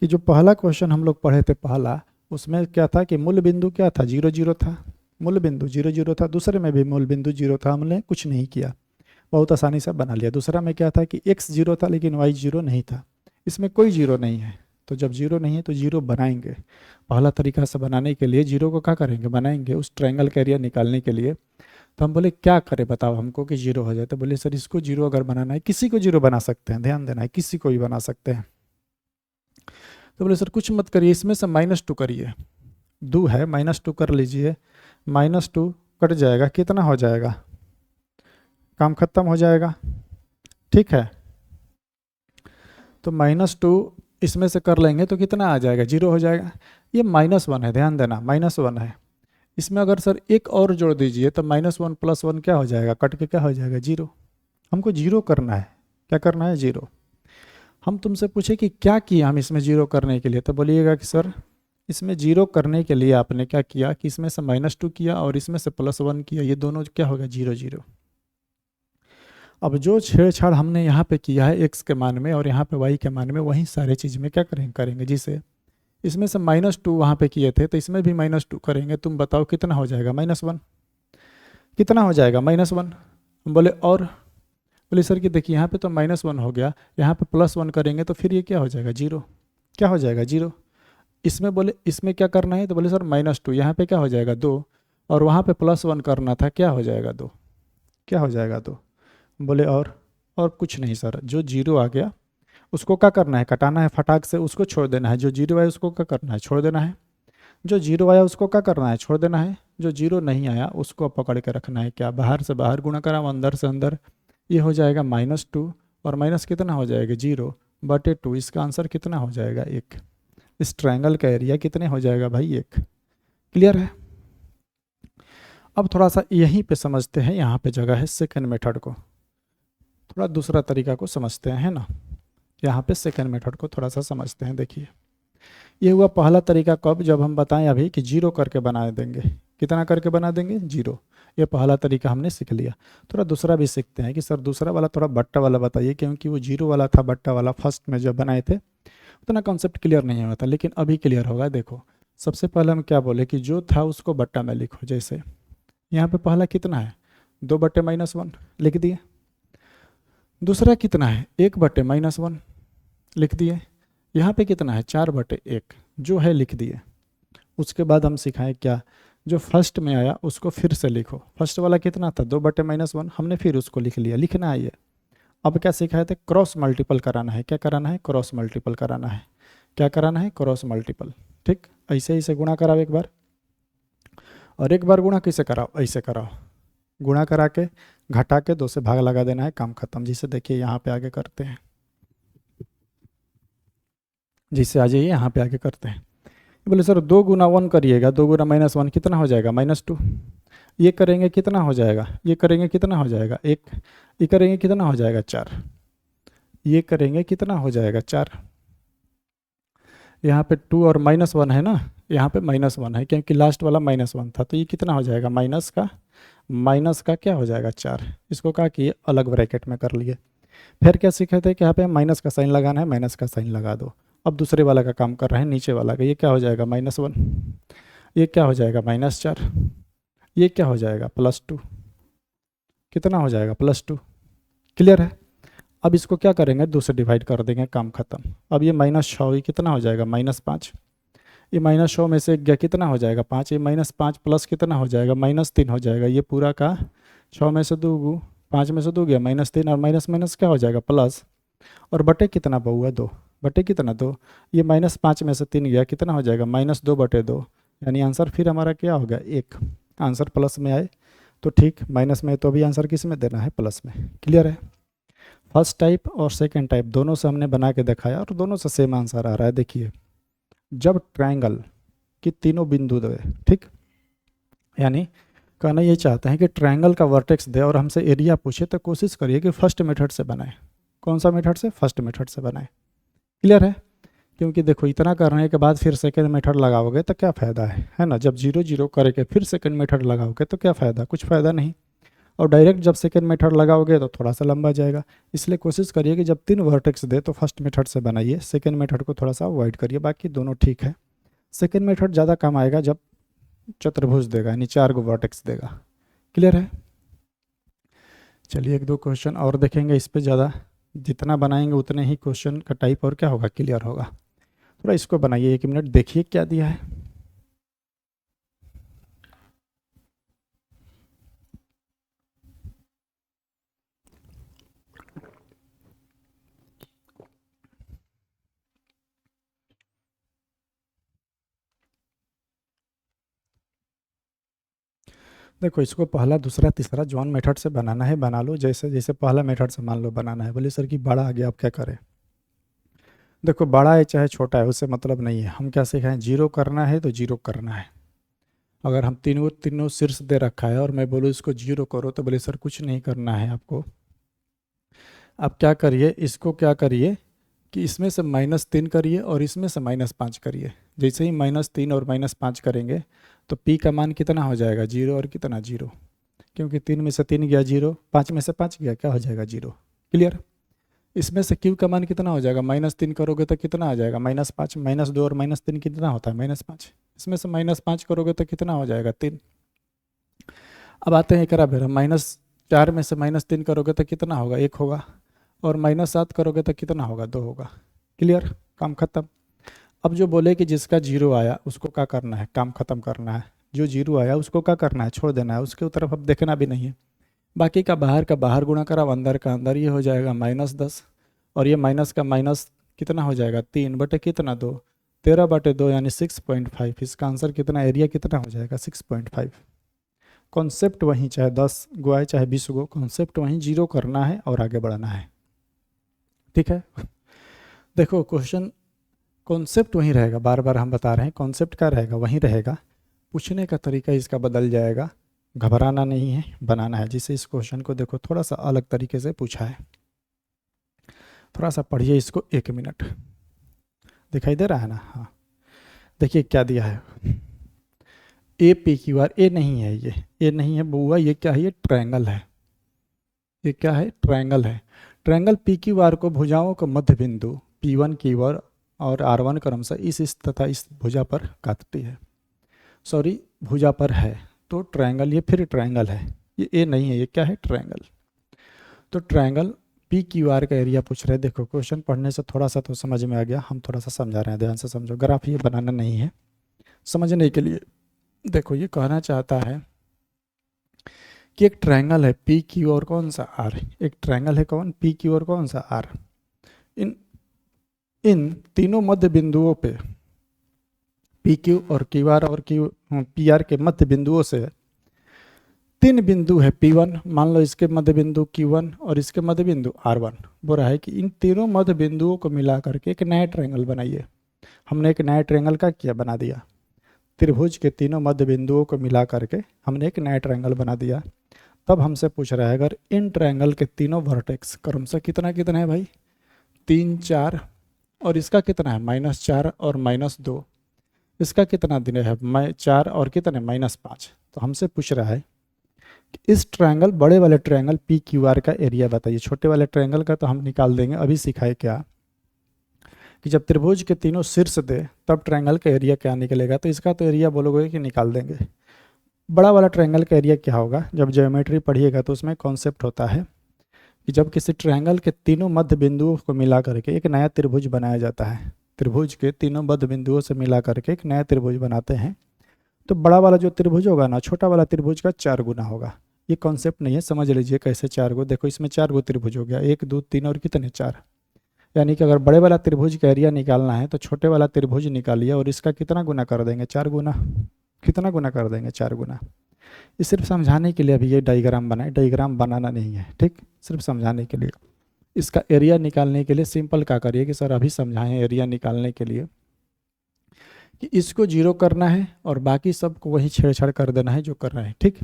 कि जो पहला क्वेश्चन हम लोग पढ़े थे पहला, उसमें क्या था कि मूल बिंदु क्या था, 0 0 था। मूल बिंदु 0 0 था। दूसरे में भी मूल बिंदु 0 था, हमने कुछ नहीं किया, बहुत आसानी से बना लिया। दूसरा में क्या था कि x 0 था लेकिन y 0 नहीं था। इसमें कोई 0 नहीं है, तो जब 0 नहीं है तो 0 बनाएंगे। पहला तरीका से बनाने के लिए 0 को क्या करेंगे, बनाएंगे उस ट्रायंगल का एरिया निकालने के लिए। तो हम बोले क्या करें बताओ हमको कि 0 हो जाए। तो बोले सर इसको 0 अगर बनाना है, किसी को 0 बना सकते हैं, ध्यान देना है, किसी को भी बना सकते हैं। तो बोले सर कुछ मत करिए, इसमें से -2 करिए। 2 है, -2 कर लीजिए। -2 कट जाएगा, कितना हो जाएगा, काम खत्म हो जाएगा, ठीक है। तो -2 इसमें से कर लेंगे तो कितना आ जाएगा, 0 हो जाएगा। ये -1 है, ध्यान देना, -1 है। इसमें अगर सर एक और जोड़ दीजिए तो -1 + 1 क्या हो जाएगा, कट के क्या हो जाएगा, 0। हमको 0 करना है, क्या करना है, 0। हम तुमसे पूछे कि क्या किया हम इसमें 0 करने के लिए, तो बोलिएगा कि सर इसमें 0 करने के लिए आपने क्या किया कि इसमें से -2 किया और इसमें से +1 किया, ये दोनों क्या होगा, 0 0। अब जो छेड़छाड़ हमने यहाँ पे किया है x के मान में और यहाँ पे y के मान में, वही सारे चीज़ में क्या करेंगे जिसे इसमें से -2 वहाँ पे किए थे तो इसमें भी -2 करेंगे। तुम बताओ कितना हो जाएगा, -1। कितना हो जाएगा, -1। हम बोले और, बोले सर कि देखिए यहाँ पे तो -1 हो गया, यहाँ पे +1 करेंगे तो फिर ये क्या हो जाएगा, 0। क्या हो जाएगा, 0। इसमें बोले इसमें क्या करना है, तो बोले सर -2, यहाँ पे क्या हो जाएगा 2, और वहाँ पे +1 करना था, क्या हो जाएगा 2। क्या हो जाएगा 2। बोले और कुछ नहीं सर, जो 0 आ गया उसको क्या करना है, कटाना है फटाक से, उसको छोड़ देना है। जो 0 आया उसको क्या करना है, छोड़ देना है। जो 0 आया उसको क्या करना है, छोड़ देना है। जो 0 नहीं आया उसको पकड़ के रखना है, क्या, बाहर से बाहर गुणा करा, अंदर से अंदर। ये हो जाएगा -2 और माइनस कितना हो जाएगा, 0/2। इसका आंसर कितना हो जाएगा, 1। इस ट्रायंगल का एरिया कितने हो जाएगा भाई, 1। क्लियर है। अब थोड़ा सा यहीं पे समझते हैं, यहाँ पे जगह है सेकंड मेथड को, थोड़ा दूसरा तरीका को समझते हैं, है ना। यहाँ पे सेकंड मेथड को थोड़ा सा समझते हैं। देखिए ये हुआ पहला तरीका, कब, जब हम बताएं अभी कि 0 करके बना देंगे। कितना करके बना देंगे, 0। ये पहला तरीका हमने सीख लिया। थोड़ा दूसरा भी सीखते हैं कि सर दूसरा वाला थोड़ा बट्टा वाला बताइए, क्योंकि वो 0 वाला था बट्टा वाला, फर्स्ट में जब बनाए थे उतना कॉन्सेप्ट क्लियर नहीं हुआ था, लेकिन अभी क्लियर होगा। देखो सबसे पहले हम क्या बोले कि जो था उसको बट्टा में लिखो। जैसे यहाँ पे पहला कितना है, 2/-1 लिख दिए। दूसरा कितना है, 1/-1 लिख दिए। यहाँ पे कितना है, 4/1 जो है लिख दिए। उसके बाद हम सिखाएं क्या, जो फर्स्ट में आया उसको फिर से लिखो। फर्स्ट वाला कितना था, 2/-1 हमने फिर उसको लिख लिया, लिखना है ये। अब क्या सिखाए थे, क्रॉस मल्टीपल कराना है। क्या कराना है, क्रॉस मल्टीपल कराना है। क्या कराना है, क्रॉस मल्टीपल। ठीक, ऐसे ऐसे गुणा कराओ एक बार, और एक बार गुणा कैसे कराओ, ऐसे कराओ, गुणा करा के घटा के 2 से भाग लगा देना है, काम खत्म। जिसे देखिए यहाँ पे आगे करते हैं, जिससे आ जाइए यहाँ पे आगे करते हैं। बोले सर 2x1 करिएगा, 2x-1 कितना हो जाएगा, -2। ये करेंगे कितना हो जाएगा, ये करेंगे कितना हो जाएगा 1, ये करेंगे कितना हो जाएगा 4, ये करेंगे कितना हो जाएगा 4। यहाँ पे 2 और -1 है ना, यहाँ पे -1 है क्योंकि लास्ट वाला -1 था, तो ये कितना हो जाएगा, माइनस का क्या हो जाएगा 4। इसको कहा कि ये अलग ब्रैकेट में कर लिए। फिर क्या सीखे थे कि यहाँ पे माइनस का साइन लगाना है, माइनस का साइन लगा दो। अब दूसरे वाला का काम कर रहे हैं, नीचे वाला का। ये क्या हो जाएगा, -1, ये क्या हो जाएगा, -4, ये क्या हो जाएगा, +2, कितना हो जाएगा, +2। क्लियर है। अब इसको क्या करेंगे, 2 से डिवाइड कर देंगे, काम खत्म। अब ये -6, ये कितना हो जाएगा, -5। ये -100 में से गया कितना हो जाएगा, 5। ये -5 प्लस कितना हो जाएगा, -3 हो जाएगा। ये पूरा का 6 में से 2 5 में से 2 गया -3, और माइनस माइनस क्या हो जाएगा, प्लस। और बटे कितना बहुआ, 2 बटे कितना 2। ये -5 में से 3 गया, कितना हो जाएगा, -2/2। यानी आंसर फिर हमारा क्या हो गया, 1। आंसर प्लस में आए तो ठीक, माइनस में तो अभी आंसर किस में देना है, प्लस में। क्लियर है। फर्स्ट टाइप और सेकेंड टाइप दोनों से हमने बना के दिखाया, और दोनों से सेम आंसर आ रहा है। देखिए जब ट्रायंगल की तीनों बिंदु दे, ठीक, यानी कहना ये चाहते हैं कि ट्रायंगल का वर्टेक्स दे और हमसे एरिया पूछे, तो कोशिश करिए कि फर्स्ट मेथड से बनाए। कौन सा मेथड से, फर्स्ट मेथड से बनाए। क्लियर है। क्योंकि देखो इतना करने के बाद फिर सेकंड मेथड लगाओगे तो क्या फ़ायदा है ना। जब 0 0 करके फिर सेकंड मेथड लगाओगे तो क्या फ़ायदा, कुछ फ़ायदा नहीं। और डायरेक्ट जब सेकंड मेथड लगाओगे तो थोड़ा सा लंबा जाएगा। इसलिए कोशिश करिए कि जब 3 वर्टेक्स दे तो फर्स्ट मेथड से बनाइए, सेकंड मेथड को थोड़ा सा अवॉइड करिए, बाकी दोनों ठीक है। सेकंड मेथड ज़्यादा काम आएगा जब चतुर्भुज देगा, यानी 4 गो वर्टेक्स देगा। क्लियर है। चलिए 1 2 क्वेश्चन और देखेंगे। इस पर ज़्यादा जितना बनाएंगे उतने ही क्वेश्चन का टाइप और क्या होगा, क्लियर होगा। थोड़ा इसको बनाइए, 1 मिनट, देखिए क्या दिया है। देखो इसको पहला दूसरा तीसरा जॉन मेथड से बनाना है, बना लो। जैसे जैसे पहला मेथड से मान लो बनाना है। बोले सर कि बड़ा आ गया, अब क्या करें। देखो बड़ा है चाहे छोटा है उससे मतलब नहीं है। हम क्या सीखाएं, 0 करना है तो 0 करना है। अगर हम तीनों तीनों शीर्ष दे रखा है और मैं बोलूँ इसको 0 करो, तो बोले सर कुछ नहीं करना है आपको। आप क्या करिए, इसको क्या करिए कि इसमें से -3 करिए और इसमें से -5 करिए। जैसे ही -3 और -5 करेंगे तो p का मान कितना हो जाएगा, 0 और कितना 0, क्योंकि 3 में से 3 गया 0, 5 में से 5 गया, क्या हो जाएगा 0। क्लियर। इसमें से q का मान कितना हो जाएगा, -3 करोगे तो कितना आ जाएगा, -5, -2 और -3 कितना होता है, -5। इसमें से -5 करोगे तो कितना हो जाएगा, 3। अब आते हैं एक फिर, -4 में से -3 करोगे तो कितना होगा, 1 होगा। और -7 करोगे तो कितना होगा, 2 होगा। क्लियर, काम खत्म। अब जो बोले कि जिसका 0 आया उसको क्या करना है, काम खत्म करना है। जो 0 आया उसको क्या करना है, छोड़ देना है, उसके तरफ अब देखना भी नहीं है। बाकी का बाहर गुणा करा, अंदर का अंदर, ये हो जाएगा -10, और ये माइनस का माइनस कितना हो जाएगा, 3 बटे कितना 2, 13/2 यानी 6.5। इसका आंसर कितना, एरिया कितना हो जाएगा, 6.5। कॉन्सेप्ट वहीं, चाहे 10 गो आए चाहे 20 गो, कॉन्सेप्ट वहीं, 0 करना है और आगे बढ़ना है। ठीक है। देखो क्वेश्चन कॉन्सेप्ट वहीं रहेगा, बार बार हम बता रहे हैं कॉन्सेप्ट क्या रहेगा, वहीं रहेगा। पूछने का तरीका इसका बदल जाएगा, घबराना नहीं है, बनाना है। जिसे इस क्वेश्चन को देखो थोड़ा सा अलग तरीके से पूछा है, थोड़ा सा पढ़िए इसको, 1 मिनट। दिखाई दे रहा है ना, हाँ। देखिए क्या दिया है, APQR, ए नहीं है, ये ए नहीं है बुआ, ये क्या है, ये ट्रायंगल है। ये क्या है, ट्रायंगल है। ट्रायंगल PQR को भुजाओं का मध्य बिंदु P1 Q और R1 क्रमशः इस तथा इस भुजा पर काटती है, सॉरी भुजा पर है। तो ट्रायंगल, ये फिर ट्रायंगल है, ये ए नहीं है, ये क्या है, ट्रायंगल। तो ट्रायंगल पी क्यू आर का एरिया पूछ रहे हैं। देखो क्वेश्चन पढ़ने से थोड़ा सा तो समझ में आ गया, हम थोड़ा सा समझा रहे हैं, ध्यान से समझो। ग्राफ ये बनाना नहीं है, समझने के लिए। देखो ये कहना चाहता है कि एक ट्रायंगल है पी क्यू और कौन सा आर, एक ट्रायंगल है कौन, पी क्यू और कौन सा आर। इन तीनों मध्य बिंदुओं पे पी क्यू और क्यू आर और पी आर के मध्य बिंदुओं से 3 बिंदु है P1, मान लो इसके मध्य बिंदु Q1 और इसके मध्य बिंदु R1। बोल रहा है कि इन तीनों मध्य बिंदुओं को मिला करके एक नया ट्रायंगल बनाइए। हमने एक नया ट्रायंगल का किया, बना दिया। त्रिभुज के तीनों मध्य बिंदुओं को मिला करके हमने एक नया ट्रायंगल बना दिया। तब हमसे पूछ रहा है अगर इन ट्रायंगल के तीनों वर्टेक्स क्रमशः कितना कितना है भाई, 3 4, और इसका कितना है -4 और -2, इसका कितना दिन है 4 और कितने -5। तो हमसे पूछ रहा है इस ट्रायंगल, बड़े वाले ट्रायंगल पी क्यू आर का एरिया बताइए। छोटे वाले ट्रायंगल का तो हम निकाल देंगे, अभी सिखाए क्या कि जब त्रिभुज के तीनों शीर्ष दे तब ट्रायंगल का एरिया क्या निकलेगा। तो इसका तो एरिया बोलोगे कि निकाल देंगे। बड़ा वाला ट्रायंगल का एरिया क्या होगा, जब ज्योमेट्री पढ़िएगा तो उसमें कॉन्सेप्ट होता है कि जब किसी ट्रायंगल के तीनों मध्य बिंदुओं को मिला करके एक नया त्रिभुज बनाया जाता है, त्रिभुज के तीनों मध्य बिंदुओं से मिला करके एक नया त्रिभुज बनाते हैं, तो बड़ा वाला जो त्रिभुज होगा ना, छोटा वाला त्रिभुज का 4 गुना होगा। ये कॉन्सेप्ट नहीं है, समझ लीजिए कैसे 4 गो। देखो इसमें 4 गो त्रिभुज हो गया, 1 2 3 और कितने 4। यानी कि अगर बड़े वाला त्रिभुज का एरिया निकालना है तो छोटे वाला त्रिभुज निकालिए और इसका कितना गुना कर देंगे, 4 गुना। कितना गुना कर देंगे, 4 गुना। ये सिर्फ समझाने के लिए अभी ये डायग्राम बनाए, डायग्राम बनाना नहीं है, ठीक, सिर्फ समझाने के लिए। इसका एरिया निकालने के लिए सिंपल क्या करिए कि सर अभी समझाएं एरिया निकालने के लिए कि इसको 0 करना है और बाकी सबको वही छेड़छाड़ कर देना है जो कर रहे हैं, ठीक।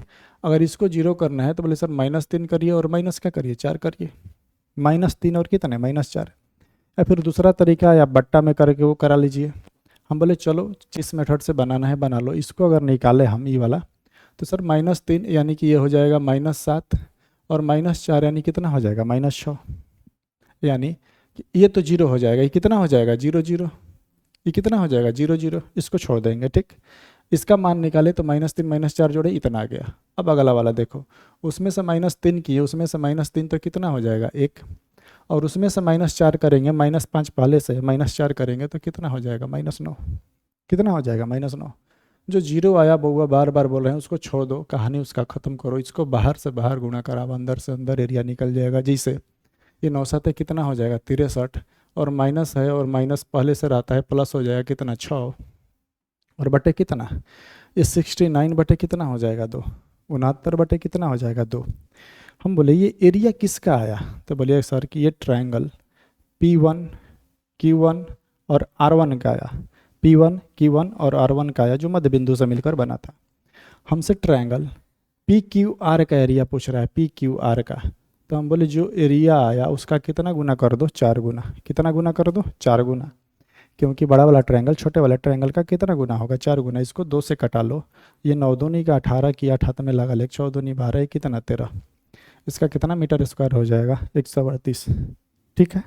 अगर इसको 0 करना है तो बोले सर -3 करिए और माइनस क्या करिए, 4 करिए। -3 और कितने -4। या फिर दूसरा तरीका या बट्टा में करके वो करा लीजिए। हम बोले चलो जिस मेथड से बनाना है बना लो। इसको अगर निकाले हम ये वाला तो सर -3 यानी कि ये हो जाएगा -7 और -4 यानी कितना हो जाएगा -6। यानी कि ये तो 0 हो जाएगा, ये कितना हो जाएगा 0 0, ये कितना हो जाएगा 0 0। इसको छोड़ देंगे, ठीक। इसका मान निकाले तो -3 -4 जोड़े इतना आ गया। अब अगला वाला देखो, उसमें से -3 किए, उसमें से -3 तो कितना हो जाएगा 1, और उसमें से -4 करेंगे, -5 पहले से -4 करेंगे तो कितना हो जाएगा -9। कितना हो जाएगा -9। जो 0 आया बउआ बार बार बोल रहे हैं उसको छोड़ दो, कहानी उसका ख़त्म करो। इसको बाहर से बाहर गुणा कराओ, अंदर से अंदर एरिया निकल जाएगा। जैसे ये 9 7 कितना हो जाएगा 63, और माइनस है और माइनस पहले से रहता है, प्लस हो जाएगा कितना 6, और बटे कितना ये 69 बटे कितना हो जाएगा 2, 69 बटे कितना हो जाएगा 2। हम बोले ये एरिया किसका आया, तो बोलिए सर कि ये ट्रायंगल P1 Q1 और R1 का आया, P1 Q1 और R1 का आया जो मध्य बिंदु से मिलकर बना था। हमसे ट्रायंगल PQR का एरिया पूछ रहा है, PQR का। तो हम बोले जो एरिया आया उसका कितना गुना कर दो, 4 गुना। कितना गुना कर दो, 4 गुना, क्योंकि बड़ा वाला ट्रायंगल छोटे वाले ट्रायंगल का कितना गुना होगा, 4 गुना। इसको 2 से कटा लो, ये 9 दूनी का 18 किया, 18 में लगा ले, 14 दूनी 12, कितना 13। इसका कितना मीटर स्क्वायर हो जाएगा 138, ठीक है।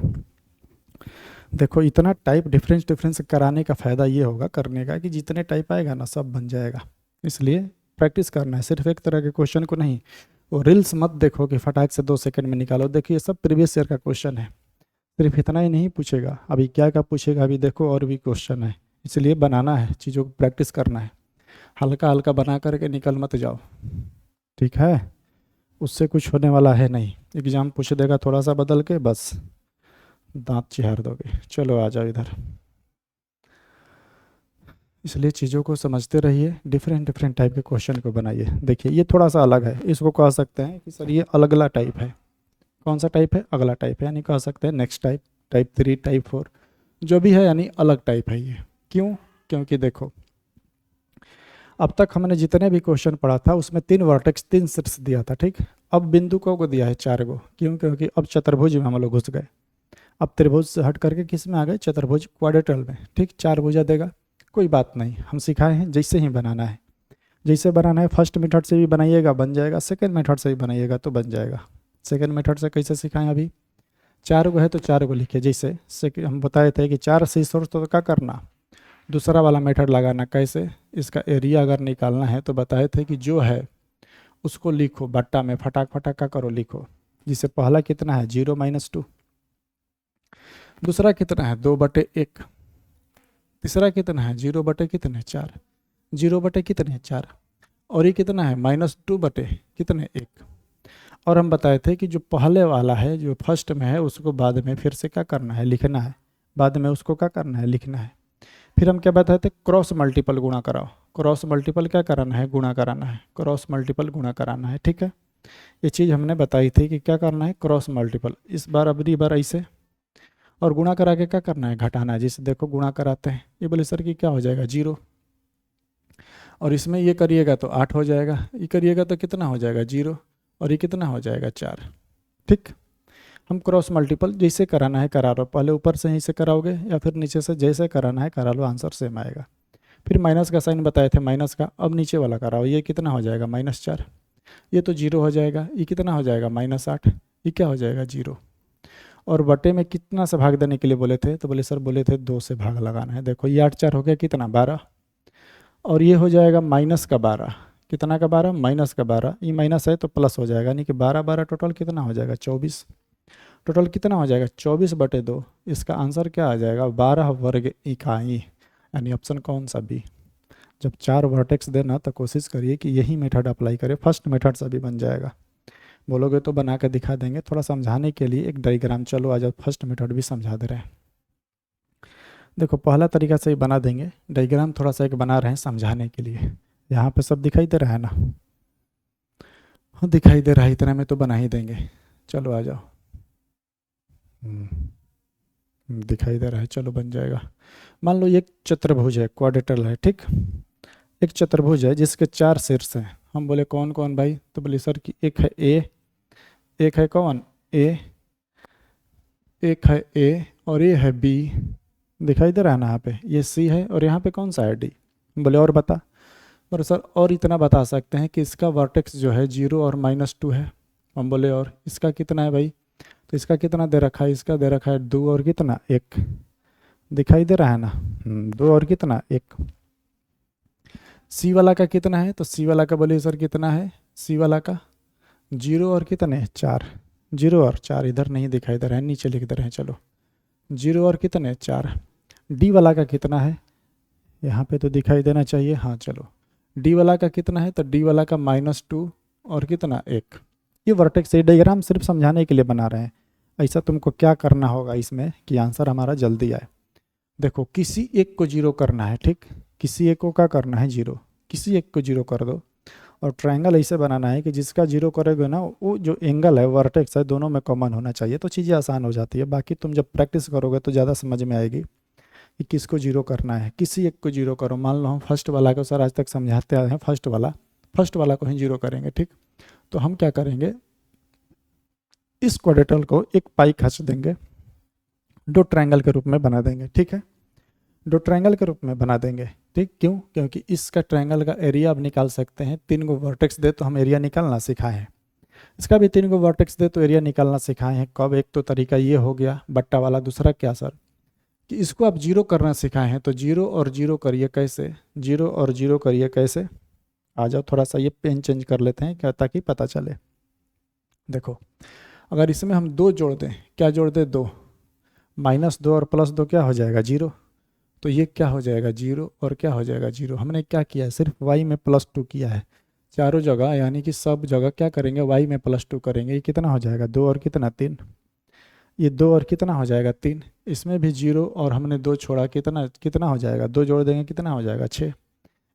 देखो इतना टाइप डिफरेंस कराने का फ़ायदा ये होगा करने का कि जितने टाइप आएगा ना सब बन जाएगा। इसलिए प्रैक्टिस करना है, सिर्फ एक तरह के क्वेश्चन को नहीं। वो रील्स मत देखो कि फटाक से 2 सेकंड में निकालो। देखिए सब प्रीवियस ईयर का क्वेश्चन है, सिर्फ इतना ही नहीं पूछेगा, अभी क्या क्या पूछेगा अभी देखो, और भी क्वेश्चन है। इसलिए बनाना है, चीज़ों को प्रैक्टिस करना है, हल्का हल्का बना करके निकल मत जाओ, ठीक है। उससे कुछ होने वाला है नहीं, एग्ज़ाम पूछ देगा थोड़ा सा बदल के, बस दांत चिहार दोगे। चलो आ जाओ इधर। इसलिए चीज़ों को समझते रहिए, डिफरेंट टाइप के क्वेश्चन को बनाइए। देखिए ये थोड़ा सा अलग है, इसको कह सकते हैं कि सर ये अलगला टाइप है। कौन सा टाइप है, अगला टाइप है, यानी कह सकते हैं नेक्स्ट टाइप, टाइप 3, टाइप 4 जो भी है, यानी अलग टाइप है ये। क्यों, क्योंकि देखो अब तक हमने जितने भी क्वेश्चन पढ़ा था उसमें 3 वर्टेक्स 3 शीर्ष दिया था, ठीक। अब बिंदु को दिया है 4 गो। क्यों, क्योंकि अब चतुर्भुज में हम लोग घुस गए। अब त्रिभुज से हट करके किस में आ गए, चतुर्भुज क्वाड्रेटल में, ठीक। 4 भुजा देगा, कोई बात नहीं, हम सिखाए हैं जैसे ही बनाना है। जैसे बनाना है फर्स्ट मेथड से भी बनाइएगा बन जाएगा, सेकंड मेथड से भी बनाइएगा तो बन जाएगा। सेकंड मेथड से कैसे सिखाएं, अभी 4 को है तो 4 को लिखे, जैसे हम बताए थे कि 4 सी सोर्स तो क्या करना, दूसरा वाला मेथड लगाना। कैसे, इसका एरिया अगर निकालना है तो बताए थे कि जो है उसको लिखो बट्टा में, फटाक फटाक का करो लिखो। जिसे पहला कितना है 0-2, दूसरा कितना है 2/1, तीसरा कितना है 0/4, 0/4, और ये कितना है -2/1। और हम बताए थे कि जो पहले वाला है जो फर्स्ट में है उसको बाद में फिर से क्या करना है, लिखना है, बाद में उसको क्या करना है, लिखना है। फिर हम क्या बताए थे, क्रॉस मल्टीपल गुणा कराओ। क्रॉस मल्टीपल क्या कराना है, गुणा कराना है, क्रॉस मल्टीपल गुणा कराना है। ठीक है, ये चीज़ हमने बताई थी कि क्या करना है, क्रॉस मल्टीपल। इस बार अगली बार ऐसे, और गुणा करा के क्या करना है, घटाना है। जिसे देखो गुणा कराते हैं, ये बोले सर कि क्या हो जाएगा 0, और इसमें ये करिएगा तो 8 हो जाएगा, ये करिएगा तो कितना हो जाएगा 0, और ये कितना हो जाएगा 4। ठीक, हम क्रॉस मल्टीपल जैसे कराना है करा लो, पहले ऊपर से ही से कराओगे या फिर नीचे से, जैसे कराना है करा लो, आंसर सेम आएगा। फिर माइनस का साइन बताए थे, माइनस का, अब नीचे वाला कराओ, ये कितना हो जाएगा -4, ये तो 0 हो जाएगा, ये कितना हो जाएगा -8, ये क्या हो जाएगा 0। और बटे में कितना से भाग देने के लिए बोले थे, तो बोले सर बोले थे 2 से भाग लगाना है। देखो ये 8 4 हो गया कितना 12, और ये हो जाएगा -12, कितना का 12, -12, ये माइनस है तो प्लस हो जाएगा, यानी कि 12 टोटल कितना हो जाएगा 24, टोटल कितना हो जाएगा 24/2। इसका आंसर क्या आ जाएगा 12 वर्ग इकाई, यानी ऑप्शन कौन सा बी। जब 4 वर्टेक्स देना तो कोशिश करिए कि यही मेथड अप्लाई करें, फर्स्ट मेथड से भी बन जाएगा। बोलोगे तो बना के दिखा देंगे, थोड़ा समझाने के लिए एक डायग्राम। चलो आज फर्स्ट मेथड भी समझा दे रहे हैं। देखो पहला तरीका से ही बना देंगे, डायग्राम थोड़ा सा एक बना रहे हैं समझाने के लिए। यहाँ पे सब दिखाई दे रहा है ना, हाँ दिखाई दे रहा है, इतना में तो बना ही देंगे। चलो आ जाओ, दिखाई दे रहा है, चलो बन जाएगा। मान लो ये एक चतुर्भुज है, क्वाड्रेटल है, ठीक, एक चतुर्भुज है जिसके 4 शीर्ष हैं। हम बोले कौन कौन भाई, तो बोले सर कि एक है ए, एक है कौन ए, एक है ए, और ये है बी, दिखाई दे रहा है ना यहाँ पे, ये सी है, और यहाँ पे कौन सा है डी। बोले और बता, पर सर और इतना बता सकते हैं कि इसका वर्टेक्स जो है 0 और -2 है। हम बोले और इसका कितना है भाई, तो इसका कितना दे रखा है, इसका दे रखा है 2 और कितना 1, दिखाई दे रहा है ना, 2 और कितना 1। सी वाला का कितना है, तो सी वाला का बोलिए सर कितना है, सी वाला का 0 और कितने 4, 0 और 4 इधर नहीं दिखाई दे रहा है, नीचे लिख दे रहे हैं, चलो 0 और कितने 4। डी वाला का कितना है, यहाँ पे तो दिखाई देना चाहिए, हाँ चलो डी वाला का कितना है, तो डी वाला का -2 और कितना 1। ये वर्टेक्स ये डायग्राम सिर्फ समझाने के लिए बना रहे हैं। ऐसा तुमको क्या करना होगा इसमें कि आंसर हमारा जल्दी आए। देखो किसी एक को 0 करना है, ठीक, किसी एक को क्या करना है 0, किसी एक को 0 कर दो। और ट्रायंगल ऐसे बनाना है कि जिसका 0 करोगे ना, वो जो एंगल है वर्टेक्स है दोनों में कॉमन होना चाहिए, तो चीज़ें आसान हो जाती है। बाकी तुम जब प्रैक्टिस करोगे तो ज़्यादा समझ में आएगी कि किसको 0 करना है। किसी एक को 0 करो, मान लो हम फर्स्ट वाला को सर आज तक समझाते आए हैं, फर्स्ट वाला को ही 0 करेंगे, ठीक। तो हम क्या करेंगे, इस क्वाड्रेटल को एक पाई खींच देंगे, दो ट्रायंगल के रूप में बना देंगे, ठीक है, दो ट्रायंगल के रूप में बना देंगे, ठीक। क्यों, क्योंकि इसका ट्रायंगल का एरिया अब निकाल सकते हैं। 3 गो वर्टेक्स दे तो हम एरिया निकालना सिखाए हैं, इसका भी 3 गो वर्टेक्स दे तो एरिया निकालना सिखाए हैं। कब, एक तो तरीका ये हो गया बट्टा वाला, दूसरा क्या सर कि इसको आप 0 करना सिखाए हैं, तो 0 और 0 करिए कैसे, 0 और 0 करिए कैसे। आ जाओ थोड़ा सा ये पेन चेंज कर लेते हैं क्या, ताकि पता चले। देखो अगर इसमें हम 2 जोड़ दें, क्या जोड़ दें 2, -2 और +2 क्या हो जाएगा 0, तो ये क्या हो जाएगा 0 और क्या हो जाएगा 0। हमने क्या किया है, सिर्फ y में +2 किया है चारों जगह, यानी कि सब जगह क्या करेंगे y में +2 करेंगे। ये कितना हो जाएगा 2 और कितना 3, ये 2 और कितना हो जाएगा 3, इसमें भी 0 और हमने 2 छोड़ा, कितना कितना हो जाएगा 2 जोड़ देंगे कितना हो जाएगा 6,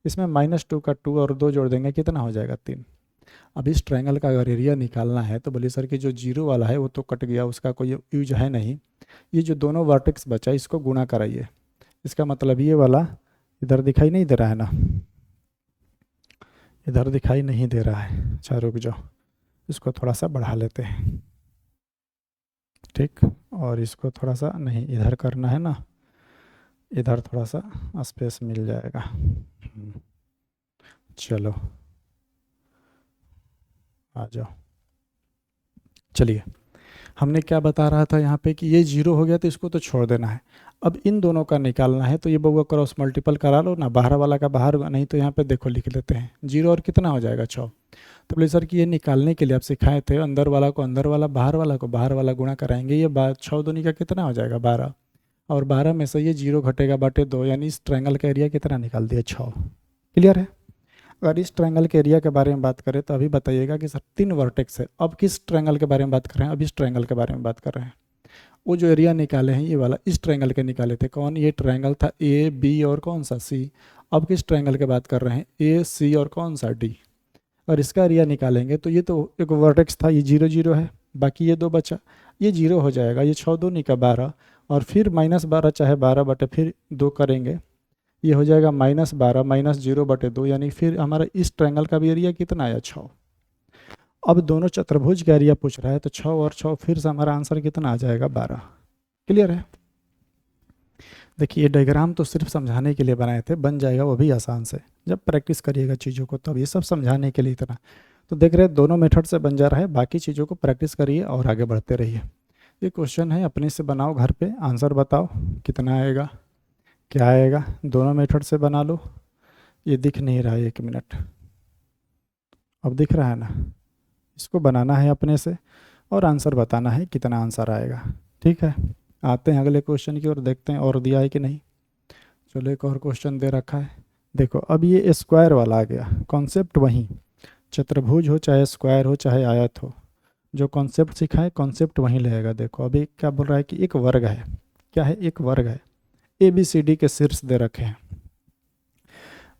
इसमें -2 का 2 और 2 जोड़ देंगे कितना हो जाएगा 3। अब इस ट्रायंगल का अगर एरिया निकालना है तो बोलिए सर कि जो 0 वाला है वो तो कट गया, उसका कोई यूज है नहीं। ये जो दोनों वर्टेक्स बचा इसको गुणा कराइए, इसका मतलब ये वाला इधर दिखाई नहीं दे रहा है ना, इधर दिखाई नहीं दे रहा है, अच्छा रुक जाओ, इसको थोड़ा सा बढ़ा लेते हैं, ठीक। और इसको थोड़ा सा नहीं इधर करना है ना, इधर थोड़ा सा स्पेस मिल जाएगा। चलो आ जाओ, चलिए हमने क्या बता रहा था यहाँ पे कि ये 0 हो गया तो इसको तो छोड़ देना है। अब इन दोनों का निकालना है, तो ये बउआ क्रॉस मल्टीपल करा लो ना, बाहर वाला का बाहर, नहीं तो यहाँ पे देखो लिख लेते हैं 0 और कितना हो जाएगा 6। तो बोले सर कि ये निकालने के लिए आप सिखाए थे, अंदर वाला को अंदर वाला, बाहर वाला को बाहर वाला गुणा कराएंगे, ये 6 दूनी का कितना हो जाएगा 12, और 12 में से ये 0 घटेगा बटे 2, यानी इस ट्रायंगल का एरिया कितना निकाल दिया 6। क्लियर है। अगर इस ट्रायंगल के एरिया के बारे में बात करें तो अभी बताइएगा कि सर 3 वर्टेक्स है। अब किस ट्रायंगल के बारे में बात कर रहे हैं? अब इस ट्रायंगल के बारे में बात कर रहे हैं। वो जो एरिया निकाले हैं ये वाला, इस ट्रायंगल के निकाले थे। कौन? ये ट्रायंगल था ए बी और कौन सा सी। अब किस ट्रायंगल की बात कर रहे हैं? ए सी और कौन सा डी। और इसका एरिया निकालेंगे तो ये तो एक वर्टेक्स था, ये 0 0 है, बाकी ये 2 बचा, ये 0 हो जाएगा, ये 6 दूनी का 12, और फिर -12 चाहे 12 बटे फिर 2 करेंगे, ये हो जाएगा -12 -0 बटे 2, यानी फिर हमारा इस ट्रायंगल का भी एरिया कितना आया 6। अब दोनों चतुर्भुज का एरिया पूछ रहा है तो 6 और 6 फिर से हमारा आंसर कितना आ जाएगा 12। क्लियर है। देखिए ये डायग्राम तो सिर्फ समझाने के लिए बनाए थे, बन जाएगा वो भी आसान से, जब प्रैक्टिस करिएगा चीज़ों को। तब ये सब समझाने के लिए इतना तो देख रहे हैं, दोनों मेथड से बन जा रहा है। बाकी चीज़ों को प्रैक्टिस करिए और आगे बढ़ते रहिए। ये क्वेश्चन है, अपने से बनाओ, घर पे आंसर बताओ कितना आएगा, क्या आएगा, दोनों मेथड से बना लो। ये दिख नहीं रहा है, 1 मिनट, अब दिख रहा है ना। इसको बनाना है अपने से और आंसर बताना है कितना आंसर आएगा। ठीक है, आते हैं अगले क्वेश्चन की ओर, देखते हैं और दिया है कि नहीं। चलो एक और क्वेश्चन दे रखा है। देखो अब ये स्क्वायर वाला आ गया, कॉन्सेप्ट वहीं, चतुर्भुज हो चाहे स्क्वायर हो चाहे आयत हो, जो कॉन्सेप्ट सीखा है कॉन्सेप्ट वहीं लगेगा। देखो अभी क्या बोल रहा है कि एक वर्ग है। क्या है? एक वर्ग है। ए बी सी डी के शीर्ष दे रखे हैं।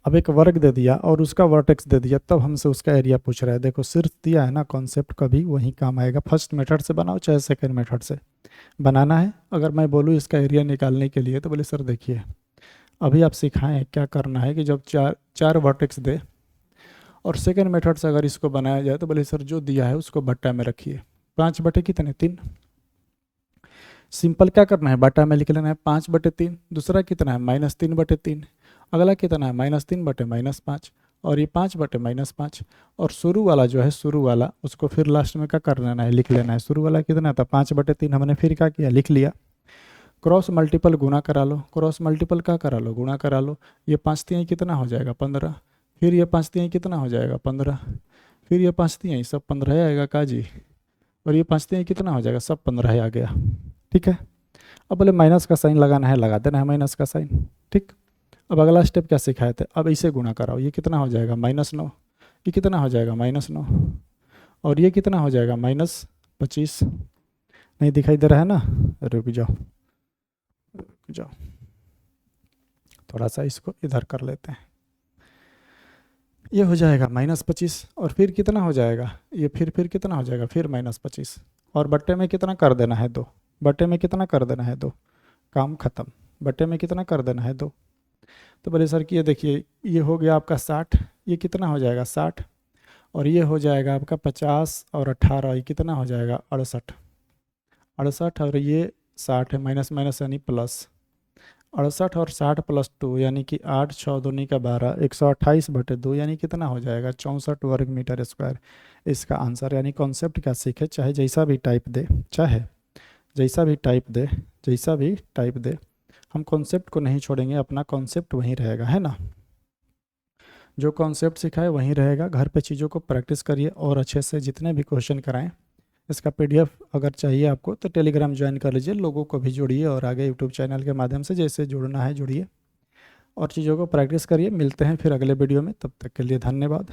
अब एक वर्ग दे दिया और उसका वर्टेक्स दे दिया, तब हमसे उसका एरिया पूछ रहा है। देखो शीर्ष दिया है ना, कॉन्सेप्ट कभी वहीं काम आएगा। फर्स्ट मेथड से बनाओ चाहे सेकेंड मेथड से बनाना है। अगर मैं बोलूँ इसका एरिया निकालने के लिए तो बोले सर देखिए अभी आप सिखाएं क्या करना है कि जब चार वर्टेक्स दे और सेकेंड मेथड से अगर इसको बनाया जाए तो बोले सर जो दिया है उसको बट्टा में रखिए। 5 बटे कितने? 3। सिंपल क्या करना है, बट्टा में लिख लेना है 5 बटे 3। दूसरा कितना है? -3 बटे 3। अगला कितना है? -3 बटे -5, और ये 5 बटे -5। और शुरू वाला जो है, शुरू वाला उसको फिर लास्ट में क्या कर लेना है, लिख लेना है। शुरू वाला कितना था? 5 बटे 3। हमने फिर क्या किया? लिख लिया। क्रॉस मल्टीपल गुना करा लो, क्रॉस मल्टीपल क्या करा लो? गुना करा लो। ये 5 तिहाई कितना हो जाएगा? 15। फिर ये 5 तिहाई कितना हो जाएगा? 15। फिर ये 5 तिहाई सब 15 आएगा का जी, और ये 5 तिहाई कितना हो जाएगा? सब 15 आ गया। ठीक है। अब बोले माइनस का साइन लगाना है, लगा देना है माइनस का साइन। ठीक। अब अगला स्टेप क्या सिखाए थे? अब इसे गुणा कराओ। ये कितना हो जाएगा? -9। ये कितना हो जाएगा? -9। और ये कितना हो जाएगा? -25। नहीं दिखाई दे रहा है ना? रुक जाओ रुक जाओ, थोड़ा सा इसको इधर कर लेते हैं। ये हो जाएगा -25, और फिर कितना हो जाएगा? ये फिर कितना हो जाएगा? फिर -25, और बट्टे में कितना कर देना है? 2। बट्टे में कितना कर देना है? 2। काम खत्म। बट्टे में कितना कर देना है? 2। तो बोले सर कि ये देखिए ये हो गया आपका 60, ये कितना हो जाएगा? 60, और ये हो जाएगा आपका 50 और 18, ये कितना हो जाएगा? 68। 68 और ये 60 है, माइनस माइनस यानी प्लस। 68 और 60 + 2 यानी कि 8 6 दूनी का 12, 128 बटे 2 यानी कितना हो जाएगा? 64 वर्ग मीटर स्क्वायर। इसका आंसर, यानी कॉन्सेप्ट क्या सीखे, चाहे जैसा भी टाइप दे, चाहे जैसा भी टाइप दे, जैसा भी टाइप दे, हम कॉन्सेप्ट को नहीं छोड़ेंगे, अपना कॉन्सेप्ट वहीं रहेगा, है ना। जो कॉन्सेप्ट सिखाए वहीं रहेगा। घर पे चीज़ों को प्रैक्टिस करिए और अच्छे से जितने भी क्वेश्चन कराएं। इसका PDF अगर चाहिए आपको तो टेलीग्राम ज्वाइन कर लीजिए, लोगों को भी जोड़िए, और आगे यूट्यूब चैनल के माध्यम से जैसे जुड़ना है जुड़िए और चीज़ों को प्रैक्टिस करिए। मिलते हैं फिर अगले वीडियो में, तब तक के लिए धन्यवाद।